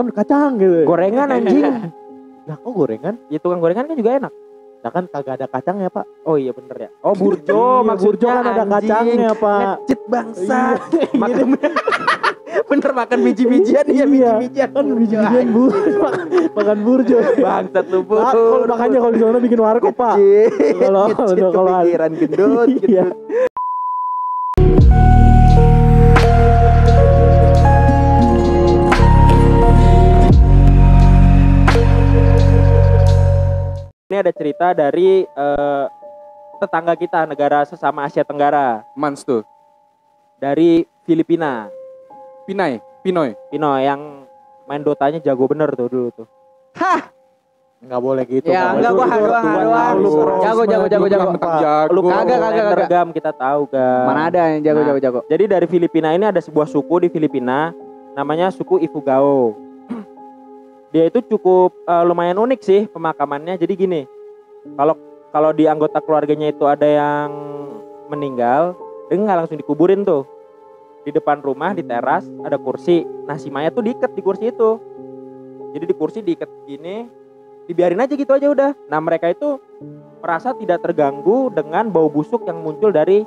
kacang gitu. Gorengan anjing. Nah, kok gorengan? Ya tukang gorengan kan juga enak. Nah kan kagak ada kacangnya, Pak. Oh iya bener ya. Oh burjo Iya, maksudnya burjo kan ada anjing. kacangnya, Pak. Ngecit bangsa. Iya. Makan bener makan biji-bijian ya biji-bijian kan biji-bijian makan burjo. Bangsat lu bur. Makanya kalau di sana bikin warkop, Pak. Kalau kepikiran gendut iya. Ini ada cerita dari tetangga kita, negara sesama Asia Tenggara. Mans tuh. Dari Filipina. Pinoy. yang main Dotanya jago bener tuh dulu tuh. Hah? Enggak boleh gitu. Ya enggak gua doang. Jago. Lu Kagak. Gam kita tahu Gam. Mana ada yang jago. Jadi dari Filipina ini ada sebuah suku di Filipina namanya suku Ifugao. Dia itu cukup lumayan unik sih pemakamannya. Jadi gini, kalau di anggota keluarganya itu ada yang meninggal, dia nggak langsung dikuburin tuh. Di depan rumah di teras ada kursi. Nah si mayat tuh diikat di kursi itu. Jadi di kursi diikat gini, dibiarin aja gitu aja udah. Nah mereka itu merasa tidak terganggu dengan bau busuk yang muncul dari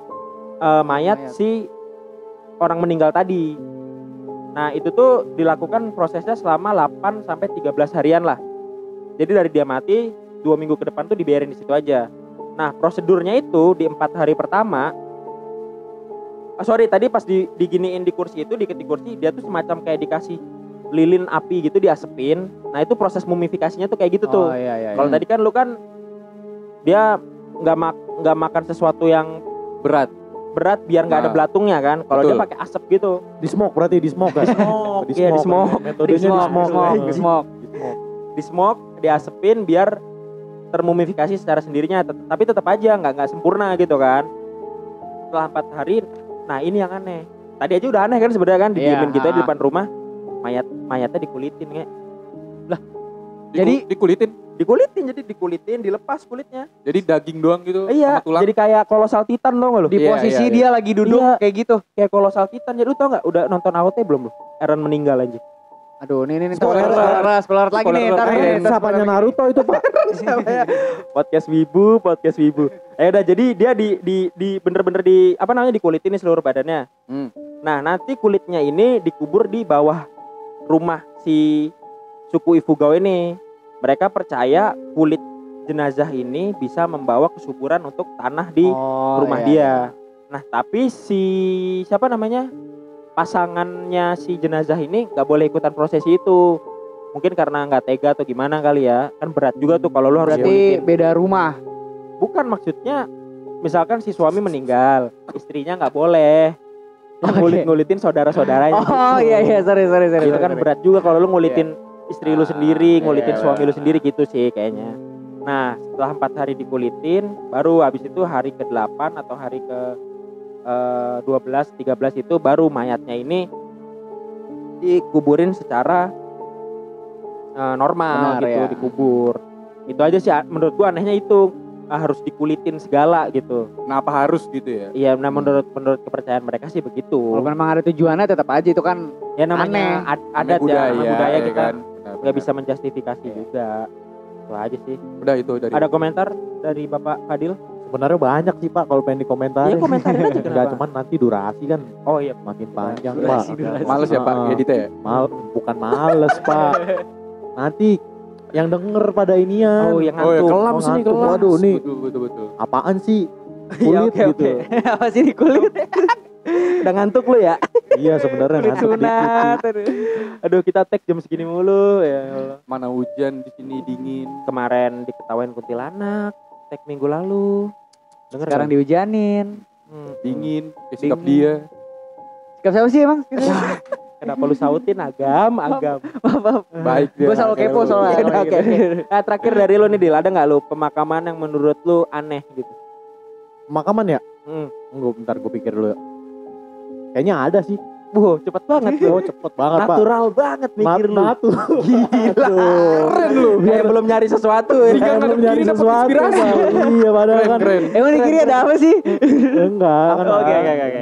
mayat si orang meninggal tadi. Nah itu tuh dilakukan prosesnya selama 8 sampai 13 harian lah. Jadi dari dia mati 2 minggu ke depan tuh dibiarin di situ aja. Nah prosedurnya itu di 4 hari pertama. Tadi pas diginiin di kursi itu, diikat di kursi, dia tuh semacam kayak dikasih lilin api gitu diasepin. Nah itu proses mumifikasinya tuh kayak gitu tuh. Iya. Kalau tadi kan lu kan dia nggak makan sesuatu yang berat biar nggak ada belatungnya kan. Kalau dia pakai asap gitu. Di smoke berarti di smoke kan? Di smoke. Metodenya di smoke. Di smoke, diasepin biar termumifikasi secara sendirinya. Tapi tetap aja nggak sempurna gitu kan. Setelah 4 hari, nah ini yang aneh. Tadi aja udah aneh kan sebenarnya kan, didiemin gitu aja di depan rumah. Mayatnya dikulitin kayak. Lah, Jadi dikulitin, dilepas kulitnya. Jadi daging doang gitu Iya, sama tulang. jadi kayak kolosal titan loh lu. Di posisi dia lagi duduk kayak gitu. Kayak kolosal titan. Jadi lu tau enggak udah nonton AOT belum lu? Eren meninggal aja. Aduh, ini Spoiler lagi nih, ntar nih. Siapanya Naruto itu, Pak? Podcast wibu. Udah jadi dia di bener-bener dikulitin nih seluruh badannya. Nah, nanti kulitnya ini dikubur di bawah rumah si suku Ifugao ini. Mereka percaya kulit jenazah ini bisa membawa kesuburan untuk tanah di rumah dia. Nah, tapi pasangannya si jenazah ini nggak boleh ikutan prosesi itu. Mungkin karena nggak tega atau gimana kali ya. Kan berat juga tuh kalau lu harus berarti beda rumah. Bukan, maksudnya misalkan si suami meninggal, istrinya nggak boleh ngulitin saudara-saudaranya. Oh iya, sorry. Itu kan berat juga kalau lu ngulitin istri lu sendiri, ngulitin suami lu sendiri gitu sih kayaknya. Nah setelah 4 hari dikulitin, baru habis itu hari ke-8 atau hari ke 12, 13 itu baru mayatnya ini dikuburin secara normal. Benar, gitu ya. Dikubur. Itu aja sih menurut gua anehnya itu. Harus dikulitin segala gitu. Kenapa harus gitu ya? Iya, nah menurut kepercayaan mereka sih begitu. Kalau memang ada tujuannya tetap aja itu kan ya namanya adat budaya kita kan? Nggak bisa menjustifikasi juga. Itu aja sih. Udah itu dari. Ada komentar dari Bapak Fadil? Sebenarnya banyak sih Pak kalau pengen dikomentarin. Iya komentarin aja kenapa? Enggak, cuman nanti durasi kan. Oh iya, makin panjang durasi. Pak. Males ya Pak, editnya ya? Bukan males Pak. Nanti yang denger pada inian. Oh yang ngantuk. Kelam sih nih, kelam. Waduh nih. Betul. Apaan sih? Kulit ya, gitu. Apa sih di kulit? Udah ngantuk lu ya? Iya sebenarnya kulit ngantuk sunat. Aduh kita tag jam segini mulu ya Allah. Mana hujan di sini dingin. Kemarin diketawain kuntilanak. Tag minggu lalu. Sekarang dihujanin. Dingin. Sikap dia. Sikap siapa sih emang? Kenapa lu sautin agam? Baik dia. Gue selalu kepo soalnya. Oke. Nah, terakhir dari lu nih Dil, ada nggak lu pemakaman yang menurut lu aneh gitu? Pemakaman ya? Enggak, bentar gue pikir dulu ya. Kayaknya ada sih. Cepet banget lu. Cepet banget Pak. Natural banget mikir lu. Gila. Keren lu. Kayak belum nyari sesuatu ya. Kayak belum nyari sesuatu. Iya padahal kan. Emang di kiri ada apa sih? Enggak kan. Oke.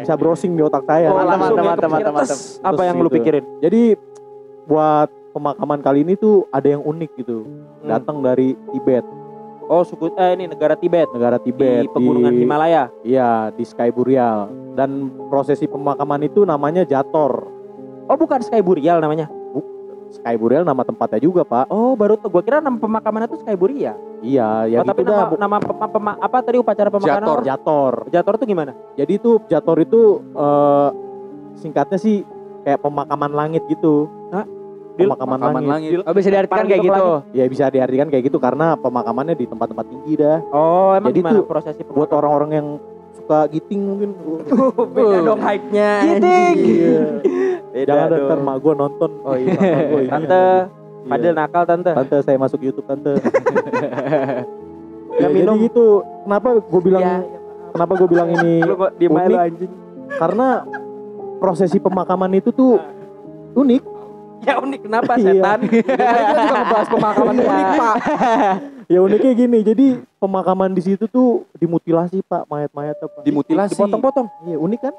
Bisa browsing di otak saya. Mantap. Apa yang lu pikirin? Jadi buat pemakaman kali ini tuh ada yang unik gitu. Datang dari Tibet, Oh, suku ini negara Tibet. negara Tibet Di pegunungan Himalaya. Iya, di Sky Burial. Dan prosesi pemakaman itu namanya Jator. Oh, bukan Sky Burial namanya. Sky Burial nama tempatnya juga, Pak. Oh, baru tuh gua kira nama pemakaman itu Sky Burial. Iya, ya Oh, tapi gitu dah. nama apa tadi upacara pemakaman? Jator. Jator. Jator itu gimana? Jadi itu Jator itu singkatnya sih kayak pemakaman langit gitu. Hah? Pemakaman langit. Oh, bisa diartikan kayak Panggil gitu. Ya bisa diartikan kayak gitu karena pemakamannya di tempat-tempat tinggi dah. Oh, emang Jadi gimana tuh prosesi Buat orang-orang yang suka giting mungkin. beda dong hype-nya. Giting. Iya. Beda Jangan ada dong. ntar mak gue nonton. Oh iya. Sama gua ini. Tante, Iya. Fadil nakal tante. Tante saya masuk YouTube tante. Nggak Ya, minum. jadi gitu. Kenapa gue bilang Iya, kenapa gue bilang ini Lu kok diem aja lu, unik? anjing. Karena prosesi pemakaman itu tuh unik. Ya unik kenapa Iya. setan? Kita juga ngebahas pemakaman unik, Pak. Ya uniknya gini, jadi pemakaman di situ tuh dimutilasi Pak, mayat-mayatnya Pak. Dimutilasi. Dipotong-potong. Iya unik kan?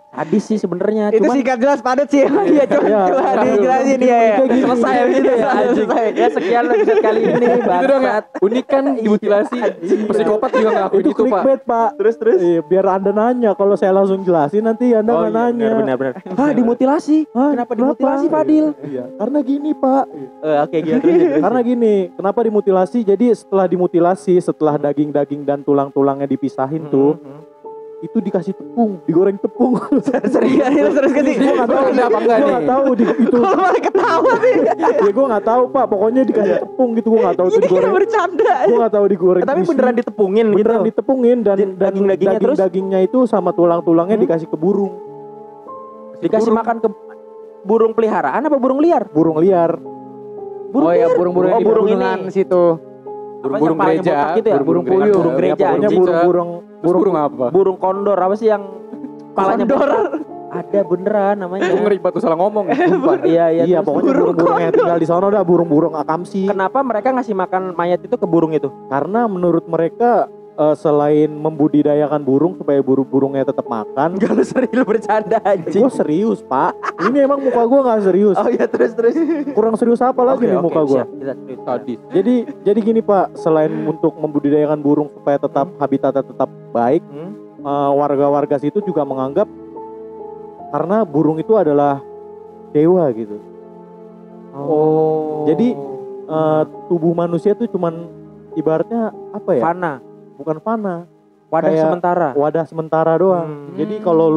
Sadis sih sebenarnya. Itu Cuman singkat jelas padat sih. Iya, coba Iya. dijelasin ya. Uniknya gini. selesai gitu ya anjing. Selesai. Ya sekian episode kali ini Itu dong ya. bangsat. Unik kan dimutilasi. Psikopat juga ngelakuin Itu itu, Pak. clickbait Pak. Terus. Iya, biar Anda nanya, kalau saya langsung jelasin nanti Anda Oh nggak iya, nanya. benar. Ah, dimutilasi. Hah, Kenapa dimutilasi, Fadil? Iya, karena gini Pak. Oke, gila terus. Karena gini, kenapa dimutilasi? Jadi setelah dimutilasi, setelah daging-daging dan tulang-tulangnya dipisahin tuh, itu dikasih tepung, digoreng tepung. Serius terus ke sih. Gue nggak tahu, Ada apa enggak gue nih? nggak tahu itu. Kalau malah ketawa sih. Ya gue nggak tahu Pak, pokoknya dikasih tepung gitu, gue nggak tahu itu Ini digoreng. bercanda. Gue nggak tahu digoreng. Tapi isi. beneran ditepungin gitu. beneran ditepungin dan Daging-dagingnya terus? daging-dagingnya itu sama tulang-tulangnya dikasih ke burung, Dikasih makan ke burung peliharaan apa burung liar? burung liar. Oh ya, burung-burung Oh, di burung pegunungan ini. situ. Burung Apa yang gereja, botak gitu ya? burung Burung puyuh. Burung gereja, Ya, pokoknya anjing. burung-burung Terus burung apa? Burung kondor apa sih yang kepalanya Kondor. ada beneran namanya. Gue ngeri banget tuh salah ngomong. Sumpah. Iya, Iya, terus pokoknya burung-burung yang tinggal di sana dah burung-burung akamsi. kenapa mereka ngasih makan mayat itu ke burung itu? Karena menurut mereka selain membudidayakan burung supaya burung-burungnya tetap makan. Enggak lu serius bercanda anjing. Gue serius Pak. Ini emang muka gue nggak serius. Oh iya terus. Kurang serius apa lagi nih muka gue? Siap, kita serius. Sadis. Jadi gini Pak, selain untuk membudidayakan burung supaya tetap habitatnya tetap baik, warga-warga situ juga menganggap karena burung itu adalah dewa gitu. Oh. Jadi tubuh manusia itu cuman ibaratnya apa ya? fana, Bukan fana, wadah Kayak sementara. wadah sementara doang. Jadi kalau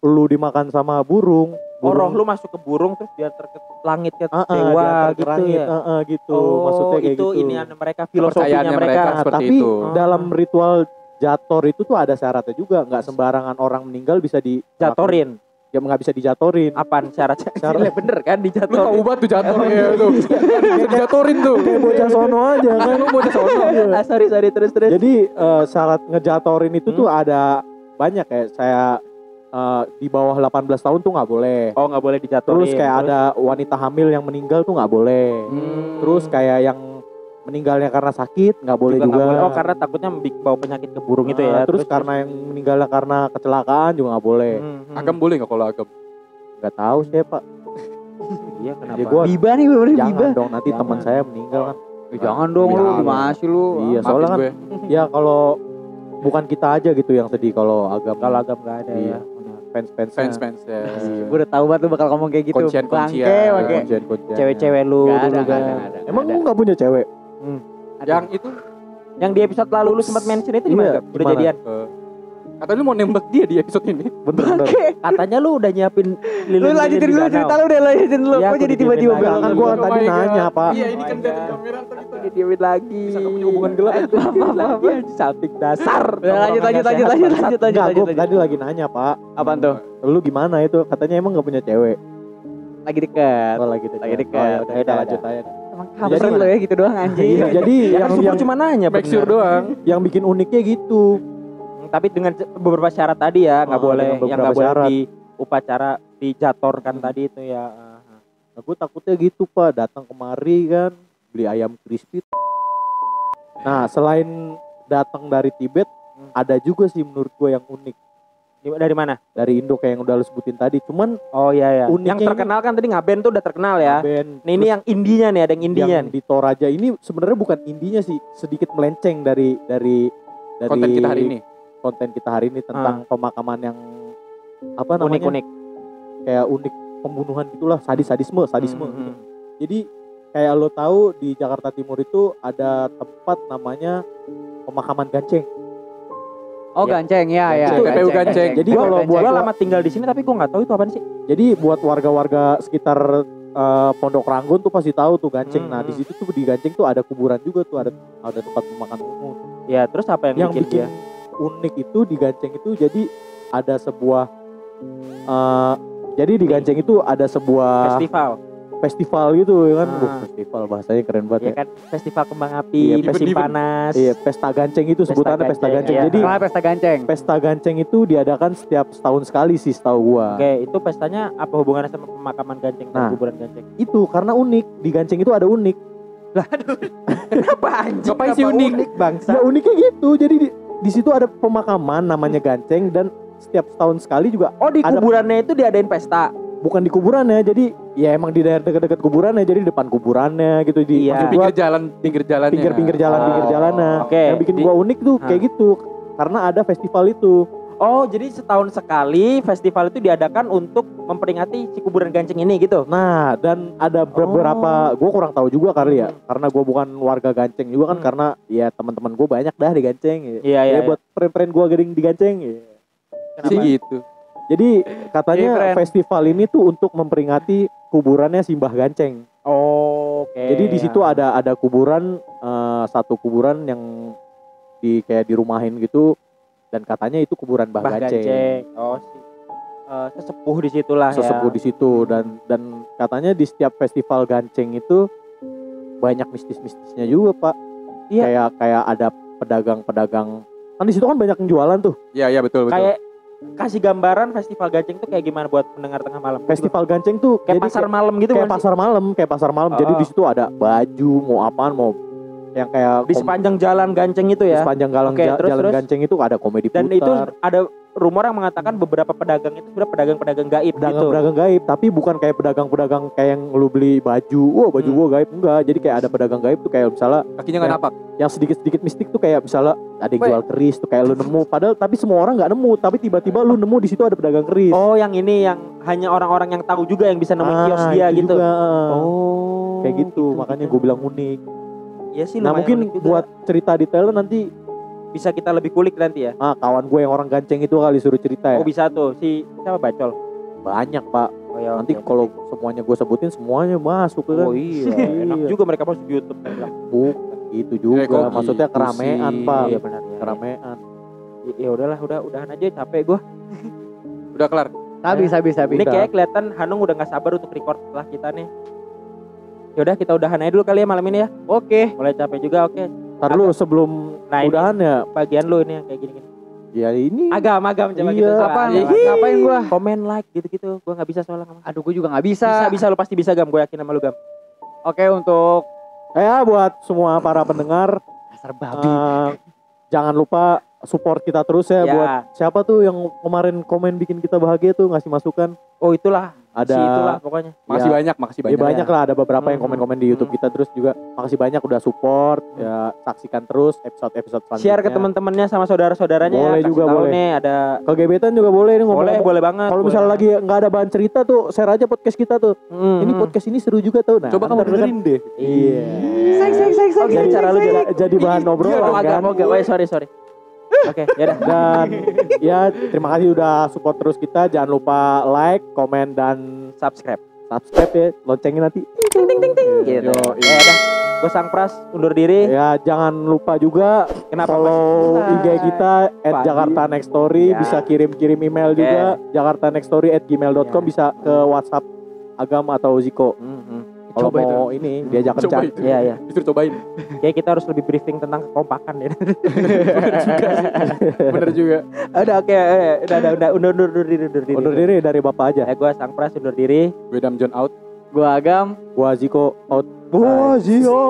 lu dimakan sama burung, Oh, roh lu masuk ke burung terus biar langit ke dia dewa gitu terkerangit, ya. gitu. Oh, Maksudnya kayak itu gitu. ini mereka filosofinya Kepercayaannya mereka. mereka. Seperti tapi itu. dalam ritual jator itu tuh ada syaratnya juga, nggak sembarangan orang meninggal bisa Jatorin. Ya nggak bisa dijatorin. Apaan syaratnya? Syaratnya bener kan Lu dijatorin. tahu banget tuh jatuh ya tuh. Bisa dijatorin tuh. Kayak bocah sono aja kan. Lu bocah sono. Ah, sorry terus. Jadi syarat ngejatorin itu tuh ada banyak ya. Saya di bawah 18 tahun tuh nggak boleh. Oh, nggak boleh dijatorin. Terus kayak ada wanita hamil yang meninggal tuh nggak boleh. Terus kayak yang meninggalnya karena sakit nggak boleh juga. nggak boleh. Oh, karena takutnya bawa penyakit ke burung itu ya. Terus karena yang meninggalnya karena kecelakaan juga nggak boleh. Agam boleh nggak kalau agam? Nggak tahu saya Pak. Iya, kenapa? Ya, gua- Biba nih bener Jangan Biba. dong nanti Jangan. teman saya meninggal kan. Jangan dong lu, Jangan. gimana sih lu? Iya soalnya kan gue. ya kalau bukan kita aja gitu yang sedih kalau agam Kalau agam nggak ada Iya. ya. Fans ya. Gue udah tahu banget lu bakal ngomong kayak gitu. Kuncian-kuncian. Bangke. Kuncian-kuncian. Cewek-cewek lu Gak ada, dulu gak ada, kan. gak ada. Emang lu nggak punya cewek? Yang itu Yang di episode lalu lu sempat mention itu gimana? Iya, Gap? Udah gimana? jadian? kata lu mau nembak dia di episode ini. Bener. Katanya lu udah nyiapin Lu lanjutin dulu cerita lu deh, lanjutin dulu. Iya, Kok aku jadi tiba-tiba didiemin belok lagi. Kan kan gua gua. tadi nanya Pak. Iya ini Oh kan my dari God. kamera ntar kita Didiemin lagi. bisa nggak punya hubungan gelap. Apa? Salting dasar. Udah, lanjut. Enggak, gue tadi lagi nanya Pak. Apaan tuh? Lu gimana itu? Katanya emang nggak punya cewek. Lagi deket. Oh lagi deket. Lagi deket. Oh, ya udah, kita Udah, lanjut aja. Emang kabar lo ya gitu doang anjing. Iya, jadi Ya kan yang Super cuma nanya Make sure bener. doang. yang bikin uniknya gitu. Tapi dengan beberapa syarat tadi ya, nggak Oh, boleh dengan yang beberapa nggak boleh syarat. di upacara dijatorkan tadi itu ya. Aku takutnya gitu Pak, datang kemari kan beli ayam crispy. Nah selain datang dari Tibet, ada juga sih menurut gue yang unik. Dari mana? Dari Indo kayak yang udah lu sebutin tadi. Cuman Oh iya ya. Uniknya Yang terkenal kan tadi Ngaben tuh udah terkenal ya. band Nah, ini yang indinya nih, ada yang indinya yang di Toraja ini sebenarnya bukan indinya sih, sedikit melenceng dari Konten kita hari ini. konten kita hari ini tentang pemakaman yang apa namanya, unik-unik. kayak unik, pembunuhan gitulah, sadisme gitu. Hmm. Jadi kayak lo tahu di Jakarta Timur itu ada tempat namanya pemakaman Ganceng. Oh Ya. Ganceng ya ya. Itu TPU Ganceng. Jadi kalau buat Gua lama tinggal di sini tapi gua nggak tahu itu apaan sih. Jadi buat warga-warga sekitar Pondok Ranggon tuh pasti tahu tuh Ganceng. Nah, di situ tuh di Ganceng tuh ada kuburan juga tuh, ada tempat pemakaman umum. Ya, terus apa yang bikin dia? Unik itu di Ganceng itu jadi ada sebuah jadi di Ganceng itu ada sebuah festival gitu ya kan. Festival bahasanya keren banget Ya ya. kan, festival kembang api, Iya, musim panas. Iya, pesta Ganceng itu sebutannya pesta Ganceng. Iya. Jadi Kenapa pesta Ganceng? pesta Ganceng itu diadakan setiap setahun sekali sih setahu gua. Oke, itu pestanya apa hubungannya sama pemakaman Ganceng dan Nah. kuburan Ganceng? Itu karena unik, di Ganceng itu ada unik. Kenapa anjing? Ngapain sih unik? bangsa? Ya uniknya gitu. Jadi di situ ada pemakaman namanya Ganceng dan setiap setahun sekali juga Oh, di ada- kuburannya itu diadain pesta. bukan di kuburannya. Jadi ya emang di daerah dekat-dekat kuburannya, jadi depan kuburannya gitu di Iya. maksud gua Pinggir jalannya. pinggir jalannya. Oke. Yang bikin Di- gua unik tuh kayak gitu karena ada festival itu. Oh, jadi setahun sekali festival itu diadakan untuk memperingati si kuburan Ganceng ini gitu. Nah, dan ada beberapa, gue kurang tahu juga kali ya, karena gue bukan warga Ganceng juga kan, karena ya teman-teman gue banyak dah di Ganceng. Iya, iya. Buat friend-friend gue gering di Ganceng. Ya. Sih gitu. Jadi katanya Iya, keren. festival ini tuh untuk memperingati kuburannya Simbah Ganceng. Oh, oke. Jadi di situ ada kuburan, satu kuburan yang kayak dirumahin gitu, dan katanya itu kuburan Mbah Ganceng. Oh, sesepuh di situlah Sesepuh ya. di situ, dan katanya di setiap festival Ganceng itu banyak mistis-mistisnya juga, Pak. Iya. Kayak ada pedagang-pedagang. Kan di situ kan banyak yang jualan tuh. Iya betul. Kayak kasih gambaran festival Ganceng tuh kayak gimana buat pendengar tengah malam. Festival Ganceng tuh kayak jadi pasar malam gitu kayak kan sih? pasar malam. Jadi Oh. di situ ada baju, mau apaan, mau yang kayak Di sepanjang jalan Ganceng itu di ya. sepanjang Oke, jalan Ganceng itu ada komedi Dan putar. itu ada rumor yang mengatakan beberapa pedagang itu sudah pedagang-pedagang gaib gitu. Pedagang gaib, tapi bukan kayak pedagang kayak yang lu beli baju, baju gua gaib, enggak. Jadi kayak ada pedagang gaib tuh kayak misalnya Kakinya nggak napak. yang sedikit-sedikit mistik tuh, kayak misalnya ada yang Weh. jual keris tuh kayak lu nemu, padahal tapi semua orang nggak nemu, tapi tiba-tiba lu nemu di situ ada pedagang keris. Oh, yang ini yang hanya orang-orang yang tahu juga yang bisa nemuin kios dia itu gitu. juga. Oh. Kayak gitu, makanya gue bilang unik. Ya sih, Nah, lumayan mungkin unik juga. buat cerita detailnya nanti bisa kita lebih kulik nanti ya. kawan gue yang orang Ganceng itu kali suruh cerita ya. Oh, bisa tuh si siapa Bacol. Banyak, Pak. Oh ya. Nanti kalau semuanya gue sebutin semuanya masuk kan. Oh iya, enak Iya. juga mereka masuk YouTube kan bilang. Bukan gitu juga, kok maksudnya gitu keramaian, sih? Pak. Iya benar ya. Keramaian. Ya udahlah, udahan aja, capek gua. Udah kelar. Habis. Ini Udah. kayak kelihatan Hanung udah nggak sabar untuk record setelah kita nih. Yaudah, kita udahan aja dulu kali ya malam ini ya. Oke. Mulai capek juga, oke. Ntar lu sebelum Nah, ini udahan ya, bagian lu ini yang kayak gini-gini. ya ini Agam coba Iya. gitu. Apaan? Coba. Ngapain gua? Komen, like gitu-gitu. Gua nggak bisa soalnya. Aduh, gua juga nggak bisa. Bisa lu pasti bisa Gam, gue yakin sama lu Gam. Oke, untuk buat semua para pendengar, dasar babi. jangan lupa support kita terus ya, Ya. buat siapa tuh yang kemarin komen bikin kita bahagia tuh, ngasih masukan. Oh, itulah. Ada Si itulah pokoknya. Makasih Ya. banyak. Ya banyak lah, ada beberapa yang Hmm. komen-komen di YouTube kita, terus juga makasih banyak udah support. Ya, saksikan terus episode-episode selanjutnya. Share ke teman-temannya sama saudara-saudaranya. Boleh Kasih juga, tahu boleh. nih ada Ke gebetan juga boleh nih ngomong. boleh banget. Kalau misalnya lagi nggak ada bahan cerita tuh, share aja podcast kita tuh. Ini podcast ini seru juga tuh. Nah, Coba kamu ntar kan- dengerin deh. Iya. Oh, Jadi cara lu jadi bahan obrolan Oh, agak kan. mau gak? Sorry. Oke, yaudah. Dan ya terima kasih udah support terus kita. Jangan lupa like, komen, dan Subscribe. ya. Loncengin nanti. Gitu. Yo, Ya udah. Gue Sang Pras undur diri. Ya jangan lupa juga Kenapa follow Mas? IG kita Pagi. @Jakarta Next Story. Ya. Bisa kirim email Oke. juga jakartanextstory@gmail.com. Ya. Bisa ke WhatsApp Agam atau Ziko. Kalau Coba mau ini diajak Coba kencan. itu. Iya. Disuruh cobain. Kayak kita harus lebih briefing tentang kekompakan ya. Bener juga. Udah oke, udah undur diri. Undur diri dari Bapak aja. Ya gue Sang Pras undur diri. Wedam John out. Gua Agam. Gua Ziko out. Bye. Zio.